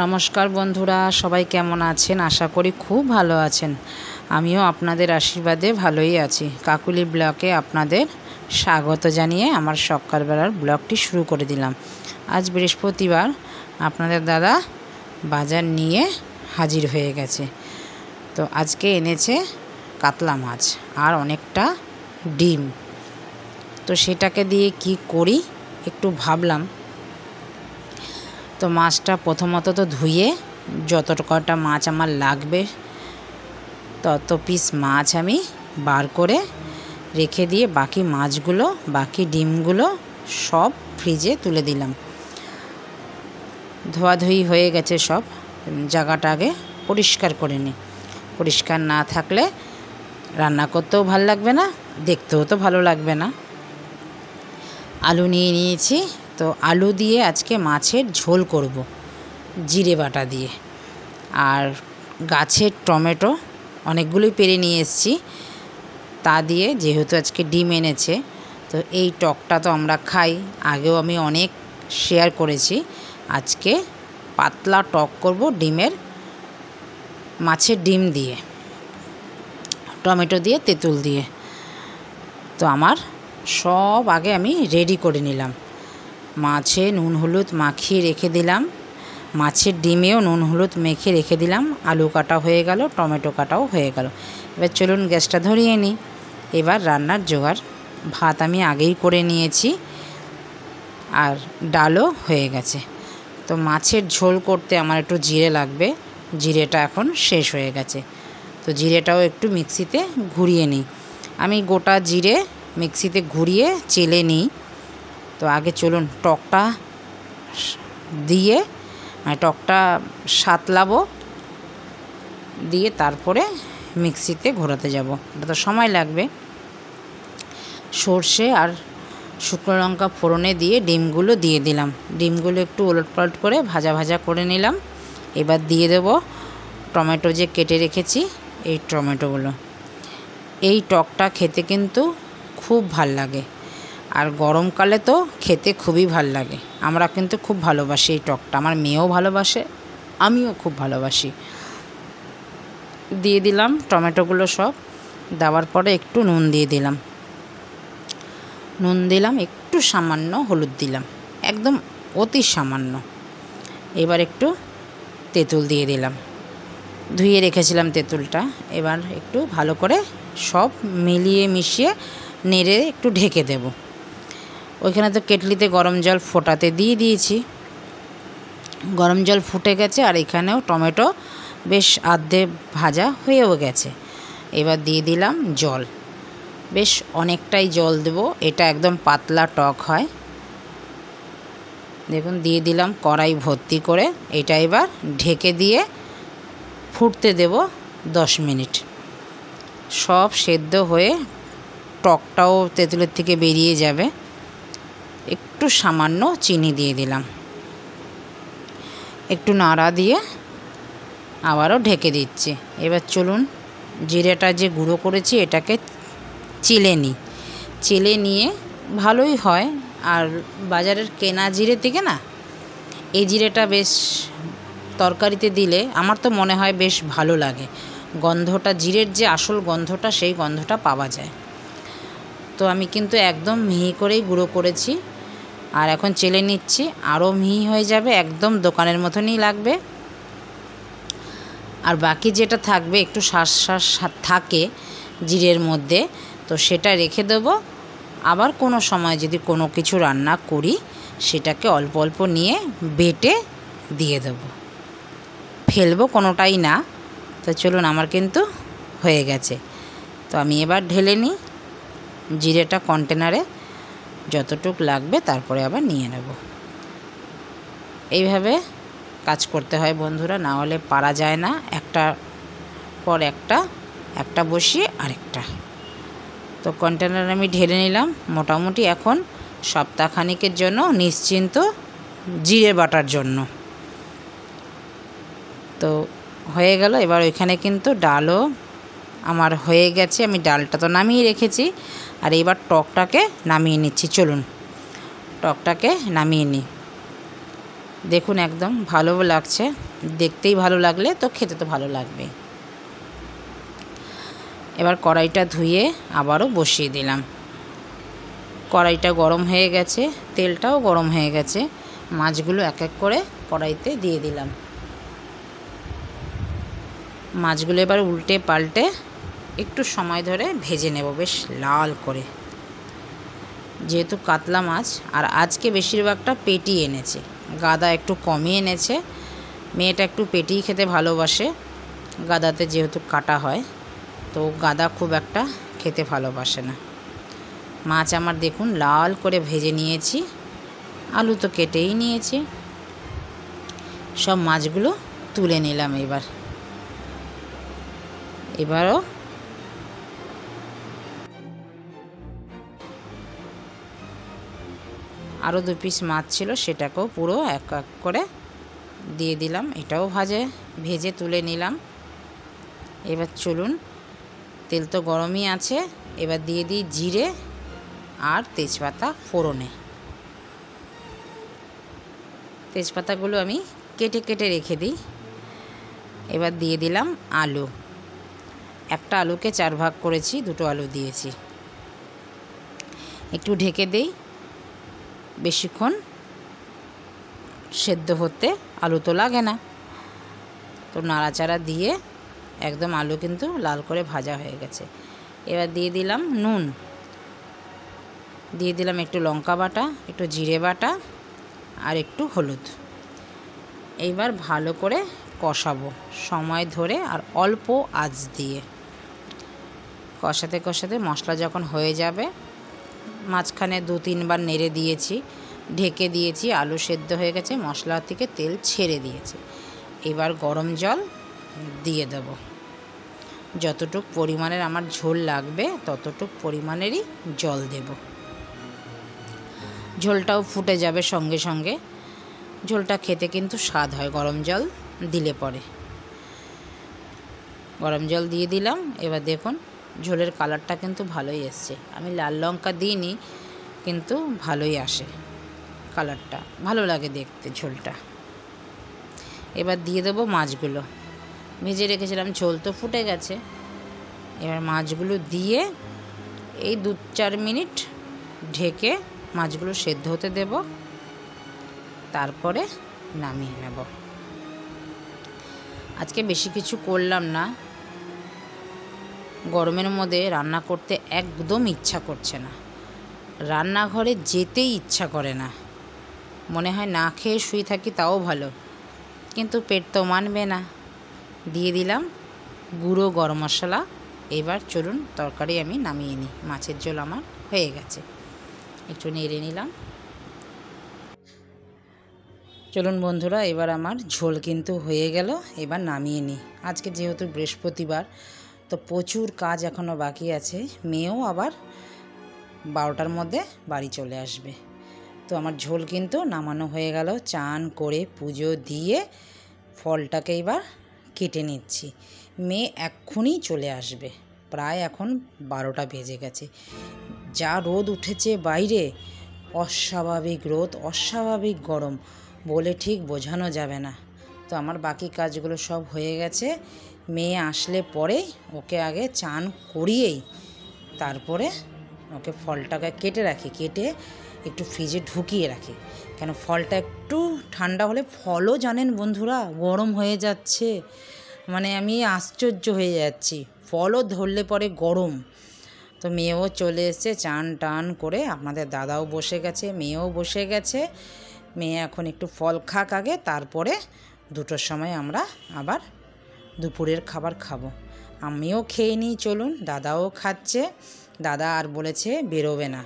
নমস্কার বন্ধুরা, সবাই কেমন আছেন? আশা করি খুব ভালো আছেন। আমিও আপনাদের আশীর্বাদে ভালোই আছি। কাকুলি ব্লগে আপনাদের স্বাগত জানিয়ে আমার সকালবেলার ব্লগটি শুরু করে দিলাম। আজ বৃহস্পতিবার, আপনাদের দাদা বাজার নিয়ে হাজির হয়ে গেছে। তো আজকে এনেছে কাতলা মাছ আর অনেকটা ডিম। তো সেটাকে দিয়ে কি করি একটু ভাবলাম। তো মাছটা প্রথমত তো ধুয়ে যত কটা মাছ আমার লাগবে তত পিস মাছ আমি বার করে রেখে দিয়ে বাকি মাছগুলো, বাকি ডিমগুলো সব ফ্রিজে তুলে দিলাম। ধোয়াধুয়ি হয়ে গেছে সব, জায়গাটা আগে পরিষ্কার করে নিই। পরিষ্কার না থাকলে রান্না করতেও ভালো লাগবে না, দেখতেও তো ভালো লাগবে না। আলু নিয়ে নিয়েছি, তো আলু দিয়ে আজকে মাছের ঝোল করব জিরে বাটা দিয়ে। আর গাছের টমেটো অনেকগুলোই পেরে নিয়ে এসেছি, তা দিয়ে যেহেতু আজকে ডিম এনেছে, তো এই টকটা তো আমরা খাই, আগেও আমি অনেক শেয়ার করেছি। আজকে পাতলা টক করব মাছের ডিম দিয়ে, টমেটো দিয়ে, তেঁতুল দিয়ে। তো আমার সব আগে আমি রেডি করে নিলাম। মাছে নুন হলুদ মাখিয়ে রেখে দিলাম, মাছের ডিমেও নুন হলুদ মেখে রেখে দিলাম। আলু কাটা হয়ে গেল, টমেটো কাটাও হয়ে গেল। এবার চলুন গ্যাসটা ধরিয়ে নিই। এবার রান্নার জোগাড়। ভাত আমি আগেই করে নিয়েছি আর ডালও হয়ে গেছে। তো মাছের ঝোল করতে আমার একটু জিরে লাগবে, জিরেটা এখন শেষ হয়ে গেছে। তো জিরেটাও একটু মিক্সিতে ঘুরিয়ে নিই। আমি গোটা জিরে মিক্সিতে ঘুরিয়ে চেলে নিই। তো আগে চলুন টকটা দিয়ে, টকটা সাতলাবো, দিয়ে তারপরে মিক্সিতে ঘোরাতে যাব। এটা তো সময় লাগবে। সর্ষে আর শুকনো লঙ্কা ফোড়নে দিয়ে ডিমগুলো দিয়ে দিলাম। ডিমগুলো একটু ওলটপালট করে ভাজা ভাজা করে নিলাম। এবার দিয়ে দেব টমেটো যে কেটে রেখেছি, এই টমেটোগুলো। এই টকটা খেতে কিন্তু খুব ভাল লাগে, আর গরমকালে তো খেতে খুবই ভাল লাগে। আমরা কিন্তু খুব ভালোবাসি এই টকটা, আমার মেয়েও ভালোবাসে, আমিও খুব ভালোবাসি। দিয়ে দিলাম টমেটোগুলো সব। দেওয়ার পরে একটু নুন দিয়ে দিলাম, একটু সামান্য হলুদ দিলাম, একদম অতি সামান্য। এবার একটু তেঁতুল দিয়ে দিলাম, ধুয়ে রেখেছিলাম তেঁতুলটা। এবার একটু ভালো করে সব মিলিয়ে মিশিয়ে নেড়ে একটু ঢেকে দেব। ওইখানে তো কেটলিতে গরম জল ফোটাতে দিয়ে দিয়েছি, গরম জল ফুটে গেছে। আর এখানেও টমেটো বেশ আধে ভাজা হয়েও গেছে। এবার দিয়ে দিলাম জল, বেশ অনেকটাই জল দেব, এটা একদম পাতলা টক হয়। দেখুন দিয়ে দিলাম কড়াই ভর্তি করে। এটা এবার ঢেকে দিয়ে ফুটতে দেব 10 মিনিট। সব সেদ্ধ হয়ে টকটাও তেঁতুলের থেকে বেরিয়ে যাবে। একটু সামান্য চিনি দিয়ে দিলাম, একটু নাড়া দিয়ে আবারও ঢেকে দিচ্ছি। এবার চলুন জিরেটা যে গুঁড়ো করেছি এটাকে চেলে নিয়ে ভালোই হয়। আর বাজারের কেনা জিরে থেকে না, এই জিরেটা বেশ তরকারিতে দিলে আমার তো মনে হয় বেশ ভালো লাগে। গন্ধটা, জিরের যে আসল গন্ধটা, সেই গন্ধটা পাওয়া যায়। তো আমি কিন্তু একদম মিহি করেই গুঁড়ো করেছি, আর এখন চেলে নিচ্ছি। আরও মিহি হয়ে যাবে, একদম দোকানের মতনই লাগবে। আর বাকি যেটা থাকবে, একটু শ্বাস থাকে জিরের মধ্যে, তো সেটা রেখে দেবো। আবার কোনো সময় যদি কোনো কিছু রান্না করি, সেটাকে অল্প অল্প নিয়ে বেটে দিয়ে দেবো, ফেলবো কোনোটাই না। তো চলুন, আমার কিন্তু হয়ে গেছে। তো আমি এবার ঢেলে নিই জিরেটা কন্টেনারে, যতটুক লাগবে তারপরে আবার নিয়ে নেব। এইভাবে কাজ করতে হয় বন্ধুরা, না হলে পারা যায় না। একটার পর একটা বসিয়ে আরেকটা। তো কন্টেনারে আমি ঢেলে নিলাম। মোটামুটি এখন সপ্তাহখানিকের জন্য নিশ্চিন্ত জিরে বাটার জন্য। তো হয়ে গেল। এবার ওইখানে কিন্তু ডালও আমার হয়ে গেছে, আমি ডালটা তো নামিয়ে রেখেছি। আর এবার টকটাকে নামিয়ে নিচ্ছি। চলুন টকটাকে নামিয়ে নিই। দেখুন একদম ভালো লাগছে, দেখতেই ভালো লাগলে তো খেতে তো ভালো লাগবেই। এবার কড়াইটা ধুয়ে আবারও বসিয়ে দিলাম। কড়াইটা গরম হয়ে গেছে, তেলটাও গরম হয়ে গেছে। মাছগুলো এক এক করে কড়াইতে দিয়ে দিলাম। মাছগুলো এবার উল্টে পাল্টে একটু সময় ধরে ভেজে নেব বেশ লাল করে। যেহেতু কাতলা মাছ, আর আজকে বেশিরভাগটা পেটি এনেছে, গাদা একটু কমই এনেছে। মেয়েটা একটু পেটিই খেতে ভালোবাসে, গাদাতে যেহেতু কাটা হয়, তো গাদা খুব একটা খেতে ভালোবাসে না। মাছ আমার দেখুন লাল করে ভেজে নিয়েছি, আলু তো কেটেই নিয়েছি। সব মাছগুলো তুলে নিলাম। এবারও আরও 2 পিস মাছ ছিল, সেটাকেও পুরো এক এক করে দিয়ে দিলাম। এটাও ভেজে তুলে নিলাম। এবার চলুন, তেল তো গরমই আছে, এবার দিয়ে দিই জিরে আর তেজপাতা ফোড়নে। তেজপাতাগুলো আমি কেটে কেটে রেখে দিই। এবার দিয়ে দিলাম আলু। একটা আলুকে 4 ভাগ করেছি, 2টো আলু দিয়েছি। একটু ঢেকে দেই, বেশিক্ষণ সেদ্ধ হতে আলু তো লাগে না। তো নাড়াচাড়া দিয়ে একদম আলু কিন্তু লাল করে ভাজা হয়ে গেছে। এবার দিয়ে দিলাম নুন, দিয়ে দিলাম একটু লঙ্কা বাটা, একটু জিরে বাটা আর একটু হলুদ। এইবার ভালো করে কষাবো সময় ধরে আর অল্প আঁচ দিয়ে। কষাতে কষাতে মশলা যখন হয়ে যাবে, মাঝখানে 2-3 বার নেড়ে দিয়েছি, ঢেকে দিয়েছি, আলু সেদ্ধ হয়ে গেছে, মশলা থেকে তেল ছেড়ে দিয়েছে। এবার গরম জল দিয়ে দেব। যতটুক পরিমাণের আমার ঝোল লাগবে ততটুক পরিমাণেরই জল দেব। ঝোলটাও ফুটে যাবে সঙ্গে সঙ্গে। ঝোলটা খেতে কিন্তু স্বাদ হয় গরম জল দিলে পরে। গরম জল দিয়ে দিলাম। এবার দেখুন ঝোলের কালারটা কিন্তু ভালোই এসছে। আমি লাল লঙ্কা দিইনি, কিন্তু ভালোই আসে কালারটা, ভালো লাগে দেখতে ঝোলটা। এবার দিয়ে দেবো মাছগুলো। ভেজে রেখেছিলাম, ঝোল তো ফুটে গেছে। এবার মাছগুলো দিয়ে এই 2-4 মিনিট ঢেকে মাছগুলো সেদ্ধ হতে দেব, তারপরে নামিয়ে নেব। আজকে বেশি কিছু করলাম না, গরমের মধ্যে রান্না করতে একদম ইচ্ছা করছে না, রান্নাঘরে যেতেই ইচ্ছা করে না, মনে হয় না খেয়ে শুয়ে থাকি তাও ভালো, কিন্তু পেট তো মানবে না। দিয়ে দিলাম গুঁড়ো গরম মশলা। এবার চলুন তরকারি আমি নামিয়ে নিই। মাছের ঝোল আমার হয়ে গেছে, একটু নেড়ে নিলাম। চলুন বন্ধুরা, এবার আমার ঝোল কিন্তু হয়ে গেল, এবার নামিয়ে নিই। আজকে যেহেতু বৃহস্পতিবার, তো প্রচুর কাজ এখনও বাকি আছে। মেয়েও আবার 12টার মধ্যে বাড়ি চলে আসবে। তো আমার ঝোল কিন্তু নামানো হয়ে গেল। চান করে পুজো দিয়ে ফলটাকে এবার কেটে নিচ্ছি। মেয়ে এক্ষুনি চলে আসবে, প্রায় এখন 12টা বেজে গেছে। যা রোদ উঠেছে বাইরে, অস্বাভাবিক রোদ, অস্বাভাবিক গরম, বলে ঠিক বোঝানো যাবে না। তো আমার বাকি কাজগুলো সব হয়ে গেছে। মেয়ে আসলে পরে ওকে আগে চান করিয়েই তারপরে ওকে ফলটাকে কেটে রাখি, কেটে একটু ফ্রিজে ঢুকিয়ে রাখি। কেন ফলটা একটু ঠান্ডা হলে, ফলও জানেন বন্ধুরা গরম হয়ে যাচ্ছে, মানে আমি আশ্চর্য হয়ে যাচ্ছি, ফলও ধরলে পরে গরম। তো মেয়েও চলে এসেছে চান টান করে, আপনাদের দাদাও বসে গেছে, মেয়েও বসে গেছে। মেয়ে এখন একটু ফল খাক আগে, তারপরে 2টোর সময় আমরা আবার দুপুরের খাবার খাবো। আমিও খেয়ে নিই, চলুন। দাদাও খাচ্ছে, দাদা আর বলেছে বেরোবে না,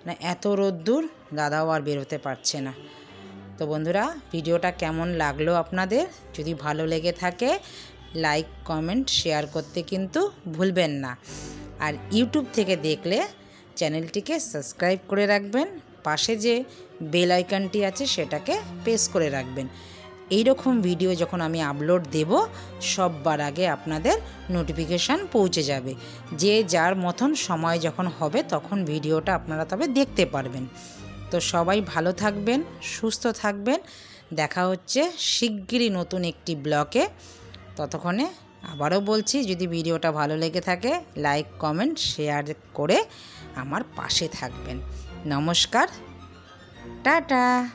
না এত রোদ্দুর, দাদাও আর বেরোতে পারছে না। তো বন্ধুরা, ভিডিওটা কেমন লাগলো আপনাদের? যদি ভালো লেগে থাকে লাইক কমেন্ট শেয়ার করতে কিন্তু ভুলবেন না। আর ইউটিউব থেকে দেখলে চ্যানেলটিকে সাবস্ক্রাইব করে রাখবেন, পাশে যে বেল আইকনটি আছে সেটাকে প্রেস করে রাখবেন। এই রকম ভিডিও যখন আমি আপলোড দেব, সববার আগে আপনাদের নোটিফিকেশান পৌঁছে যাবে। যে যার মতন সময় যখন হবে তখন ভিডিওটা আপনারা তবে দেখতে পারবেন। তো সবাই ভালো থাকবেন, সুস্থ থাকবেন, দেখা হচ্ছে শিগগিরই নতুন একটি ব্লগে। ততক্ষণে আবারও বলছি, যদি ভিডিওটা ভালো লেগে থাকে লাইক কমেন্ট শেয়ার করে আমার পাশে থাকবেন। নমস্কার, টাটা।